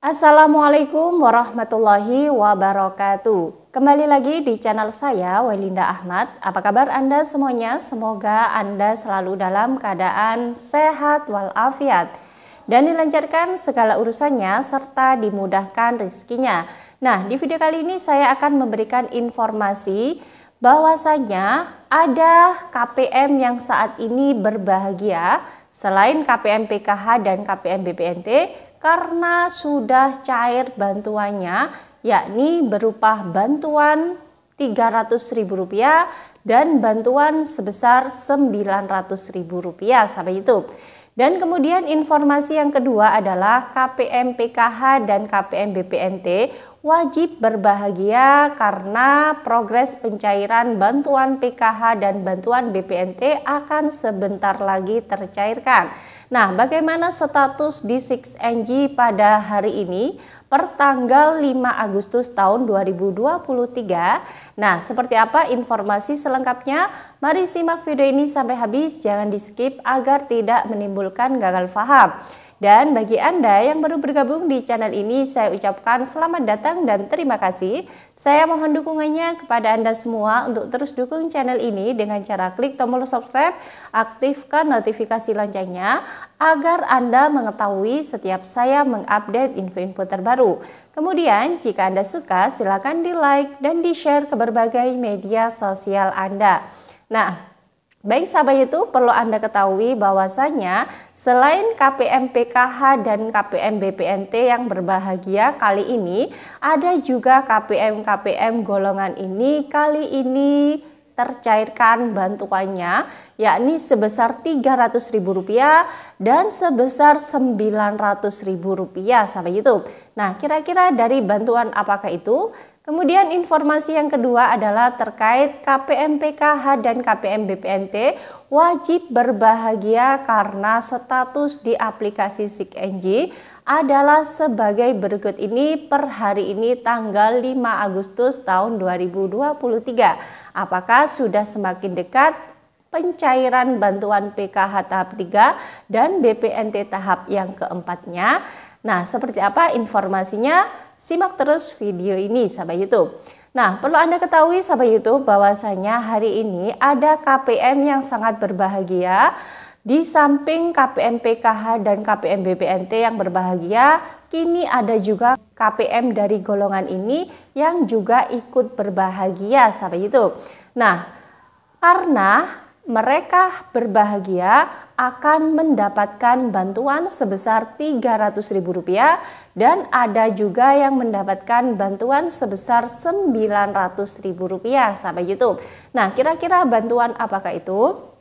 Assalamualaikum warahmatullahi wabarakatuh. Kembali lagi di channel saya, Welinda Ahmad. Apa kabar Anda semuanya? Semoga Anda selalu dalam keadaan sehat walafiat dan dilancarkan segala urusannya serta dimudahkan rezekinya. Nah, di video kali ini saya akan memberikan informasi bahwasanya ada KPM yang saat ini berbahagia selain KPM PKH dan KPM BPNT karena sudah cair bantuannya, yakni berupa bantuan Rp300.000 dan bantuan sebesar Rp900.000 sampai itu. Dan kemudian informasi yang kedua adalah KPM PKH dan KPM BPNT wajib berbahagia karena progres pencairan bantuan PKH dan bantuan BPNT akan sebentar lagi tercairkan. Nah, bagaimana status di 6NG pada hari ini per tanggal 5 Agustus tahun 2023? Nah, seperti apa informasi selengkapnya? Mari simak video ini sampai habis, jangan di skip agar tidak menimbulkan gagal paham. Dan bagi Anda yang baru bergabung di channel ini, saya ucapkan selamat datang dan terima kasih. Saya mohon dukungannya kepada Anda semua untuk terus dukung channel ini dengan cara klik tombol subscribe, aktifkan notifikasi loncengnya agar Anda mengetahui setiap saya mengupdate info-info terbaru. Kemudian, jika Anda suka, silakan di-like dan di-share ke berbagai media sosial Anda. Nah, baik sahabat itu, perlu Anda ketahui bahwasanya selain KPM PKH dan KPM BPNT yang berbahagia kali ini, ada juga KPM golongan ini kali ini tercairkan bantuannya, yakni sebesar Rp300.000 dan sebesar Rp900.000 sahabat itu. Nah, kira-kira dari bantuan apakah itu? Kemudian informasi yang kedua adalah terkait KPM PKH dan KPM BPNT wajib berbahagia karena status di aplikasi 6NG adalah sebagai berikut ini per hari ini tanggal 5 Agustus tahun 2023. Apakah sudah semakin dekat pencairan bantuan PKH tahap 3 dan BPNT tahap yang keempatnya? Nah, seperti apa informasinya? Simak terus video ini sahabat YouTube. Nah, perlu Anda ketahui sahabat YouTube bahwasanya hari ini ada KPM yang sangat berbahagia. Di samping KPM PKH dan KPM BPNT yang berbahagia, kini ada juga KPM dari golongan ini yang juga ikut berbahagia sahabat YouTube. Nah, karena mereka berbahagia akan mendapatkan bantuan sebesar Rp300.000 dan ada juga yang mendapatkan bantuan sebesar Rp900.000 sahabat YouTube. Nah, kira-kira bantuan apakah itu?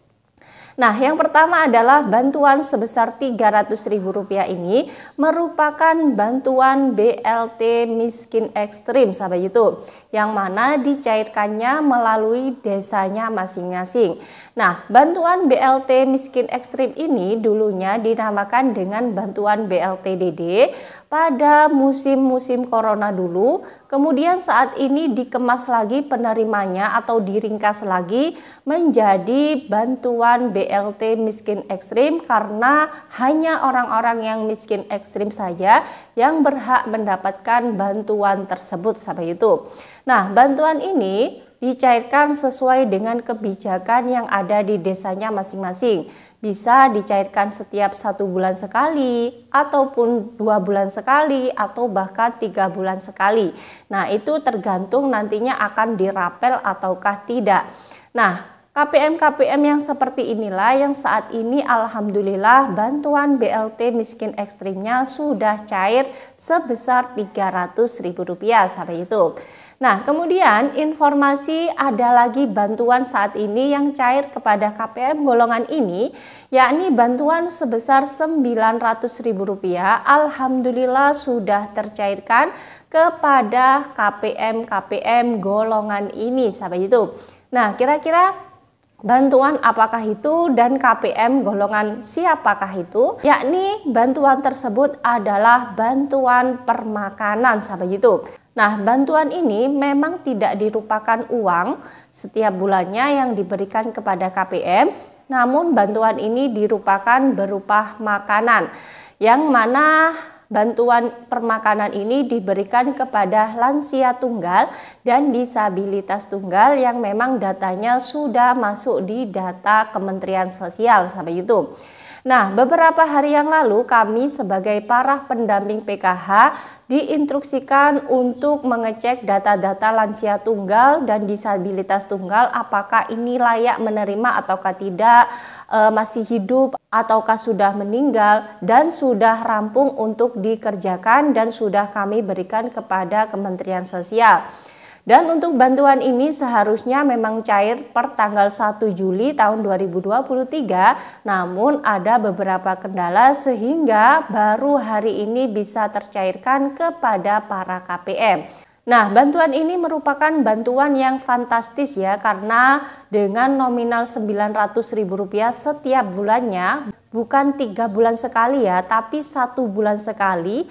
Nah, yang pertama adalah bantuan sebesar Rp300.000 ini merupakan bantuan BLT miskin ekstrim sahabat YouTube, yang mana dicairkannya melalui desanya masing-masing. Nah, bantuan BLT miskin ekstrim ini dulunya dinamakan dengan bantuan BLTDD pada musim-musim corona dulu, kemudian saat ini dikemas lagi penerimanya atau diringkas lagi menjadi bantuan BLT miskin ekstrim karena hanya orang-orang yang miskin ekstrim saja yang berhak mendapatkan bantuan tersebut sahabat YouTube. Nah, bantuan ini dicairkan sesuai dengan kebijakan yang ada di desanya masing-masing. Bisa dicairkan setiap 1 bulan sekali, ataupun 2 bulan sekali, atau bahkan 3 bulan sekali. Nah, itu tergantung nantinya akan dirapel ataukah tidak. Nah, KPM yang seperti inilah yang saat ini alhamdulillah bantuan BLT miskin ekstrimnya sudah cair sebesar Rp300.000 sampai itu. Nah, kemudian informasi ada lagi bantuan saat ini yang cair kepada KPM golongan ini, yakni bantuan sebesar Rp900.000 alhamdulillah sudah tercairkan kepada KPM golongan ini sahabat YouTube. Nah, kira-kira bantuan apakah itu dan KPM golongan siapakah itu? Yakni bantuan tersebut adalah bantuan permakanan sahabat YouTube. Nah, bantuan ini memang tidak dirupakan uang setiap bulannya yang diberikan kepada KPM, namun bantuan ini dirupakan berupa makanan yang mana bantuan permakanan ini diberikan kepada lansia tunggal dan disabilitas tunggal yang memang datanya sudah masuk di data Kementerian Sosial sampai itu. Nah, beberapa hari yang lalu kami sebagai para pendamping PKH diinstruksikan untuk mengecek data-data lansia tunggal dan disabilitas tunggal apakah ini layak menerima ataukah tidak, masih hidup ataukah sudah meninggal dan sudah rampung untuk dikerjakan dan sudah kami berikan kepada Kementerian Sosial. Dan untuk bantuan ini seharusnya memang cair per tanggal 1 Juli tahun 2023, namun ada beberapa kendala sehingga baru hari ini bisa tercairkan kepada para KPM. Nah, bantuan ini merupakan bantuan yang fantastis ya, karena dengan nominal Rp900.000 setiap bulannya, bukan 3 bulan sekali ya, tapi 1 bulan sekali.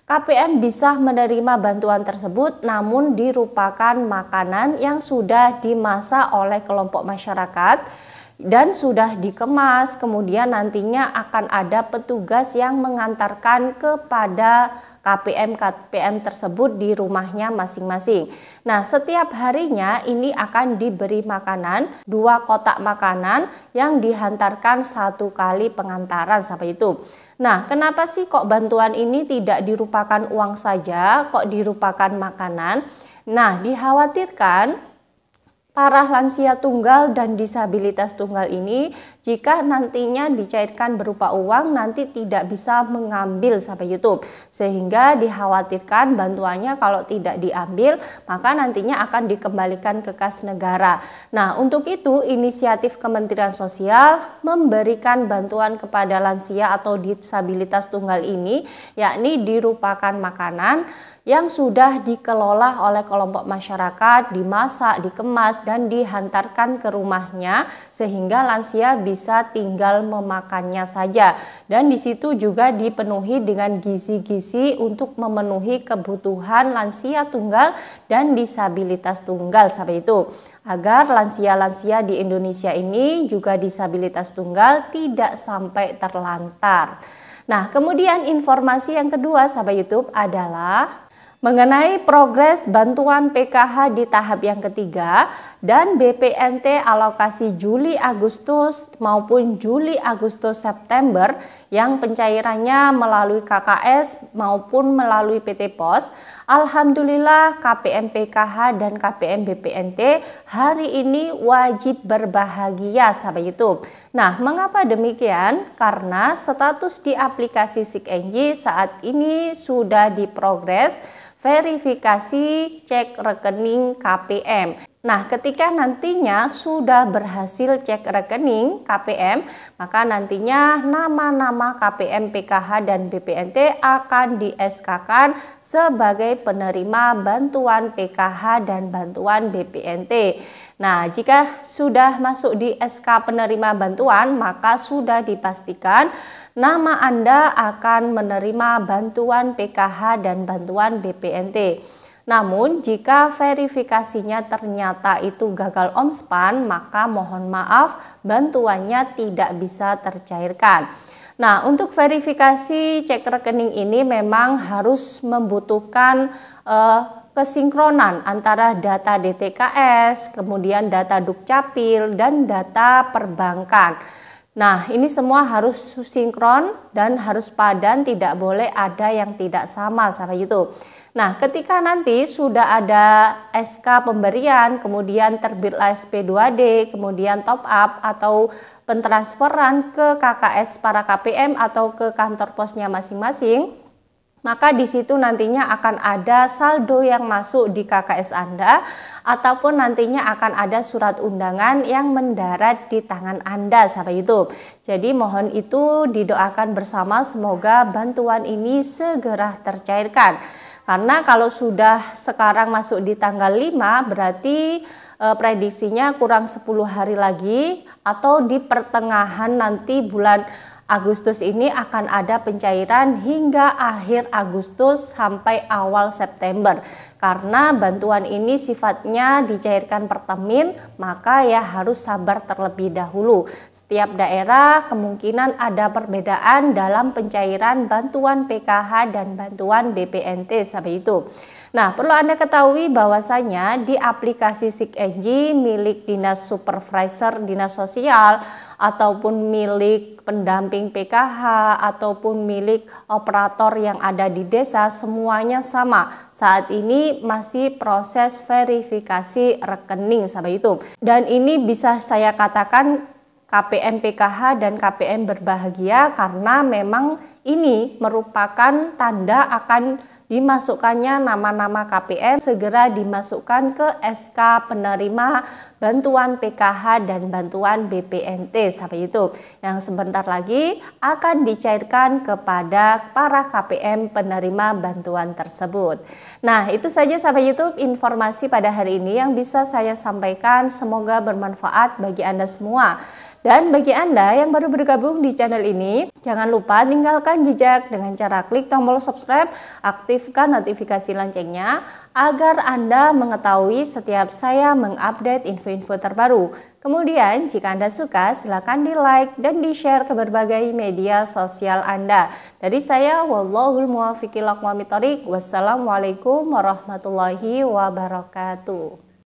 KPM bisa menerima bantuan tersebut namun dirupakan makanan yang sudah dimasak oleh kelompok masyarakat dan sudah dikemas, kemudian nantinya akan ada petugas yang mengantarkan kepada KPM tersebut di rumahnya masing-masing. Nah, setiap harinya ini akan diberi makanan, 2 kotak makanan yang dihantarkan 1 kali pengantaran sampai itu. Nah, kenapa sih kok bantuan ini tidak dirupakan uang saja, kok dirupakan makanan? Nah, dikhawatirkan para lansia tunggal dan disabilitas tunggal ini jika nantinya dicairkan berupa uang nanti tidak bisa mengambil sampai YouTube, sehingga dikhawatirkan bantuannya kalau tidak diambil maka nantinya akan dikembalikan ke kas negara. Nah, untuk itu inisiatif Kementerian Sosial memberikan bantuan kepada lansia atau disabilitas tunggal ini, yakni dirupakan makanan yang sudah dikelola oleh kelompok masyarakat, dimasak, dikemas, dan dihantarkan ke rumahnya sehingga lansia bisa tinggal memakannya saja. Dan di situ juga dipenuhi dengan gizi-gizi untuk memenuhi kebutuhan lansia tunggal dan disabilitas tunggal sampai itu. Agar lansia-lansia di Indonesia ini juga disabilitas tunggal tidak sampai terlantar. Nah, kemudian informasi yang kedua sahabat YouTube adalah mengenai progres bantuan PKH di tahap yang ketiga dan BPNT alokasi Juli-Agustus maupun Juli-Agustus-September yang pencairannya melalui KKS maupun melalui PT POS. Alhamdulillah KPM PKH dan KPM BPNT hari ini wajib berbahagia sahabat YouTube. Nah, mengapa demikian? Karena status di aplikasi SIKNJ saat ini sudah diprogres verifikasi cek rekening KPM. Nah, ketika nantinya sudah berhasil cek rekening KPM, maka nantinya nama-nama KPM, PKH, dan BPNT akan di-SK-kan sebagai penerima bantuan PKH dan bantuan BPNT. Nah, jika sudah masuk di SK penerima bantuan, maka sudah dipastikan nama Anda akan menerima bantuan PKH dan bantuan BPNT. Namun, jika verifikasinya ternyata itu gagal omspan, maka mohon maaf bantuannya tidak bisa tercairkan. Nah, untuk verifikasi cek rekening ini memang harus membutuhkan kesinkronan antara data DTKS, kemudian data Dukcapil, dan data perbankan. Nah, ini semua harus sinkron dan harus padan, tidak boleh ada yang tidak sama sampai itu. Nah, ketika nanti sudah ada SK pemberian, kemudian terbitlah SP2D, kemudian top up atau pentransferan ke KKS para KPM atau ke kantor posnya masing-masing, maka di situ nantinya akan ada saldo yang masuk di KKS Anda ataupun nantinya akan ada surat undangan yang mendarat di tangan Anda sampai itu. Jadi mohon itu didoakan bersama semoga bantuan ini segera tercairkan. Karena kalau sudah sekarang masuk di tanggal 5 berarti prediksinya kurang 10 hari lagi atau di pertengahan nanti bulan Agustus ini akan ada pencairan hingga akhir Agustus sampai awal September. Karena bantuan ini sifatnya dicairkan per termin, maka ya harus sabar terlebih dahulu. Setiap daerah kemungkinan ada perbedaan dalam pencairan bantuan PKH dan bantuan BPNT sampai itu. Nah, perlu Anda ketahui bahwasanya di aplikasi SIKENJI milik Dinas Supervisor Dinas Sosial ataupun milik pendamping PKH ataupun milik operator yang ada di desa, semuanya sama. Saat ini masih proses verifikasi rekening sampai itu. Dan ini bisa saya katakan KPM PKH dan KPM berbahagia karena memang ini merupakan tanda akan dimasukkannya nama-nama KPM segera dimasukkan ke SK penerima bantuan PKH dan bantuan BPNT sampai itu yang sebentar lagi akan dicairkan kepada para KPM penerima bantuan tersebut. Nah, itu saja sahabat YouTube informasi pada hari ini yang bisa saya sampaikan, semoga bermanfaat bagi Anda semua. Dan bagi Anda yang baru bergabung di channel ini, jangan lupa tinggalkan jejak dengan cara klik tombol subscribe, aktifkan notifikasi loncengnya agar Anda mengetahui setiap saya mengupdate info-info terbaru. Kemudian jika Anda suka, silakan di like dan di share ke berbagai media sosial Anda. Dari saya, wallahul muwaffiq ila aqwamit thoriq. Wassalamualaikum warahmatullahi wabarakatuh.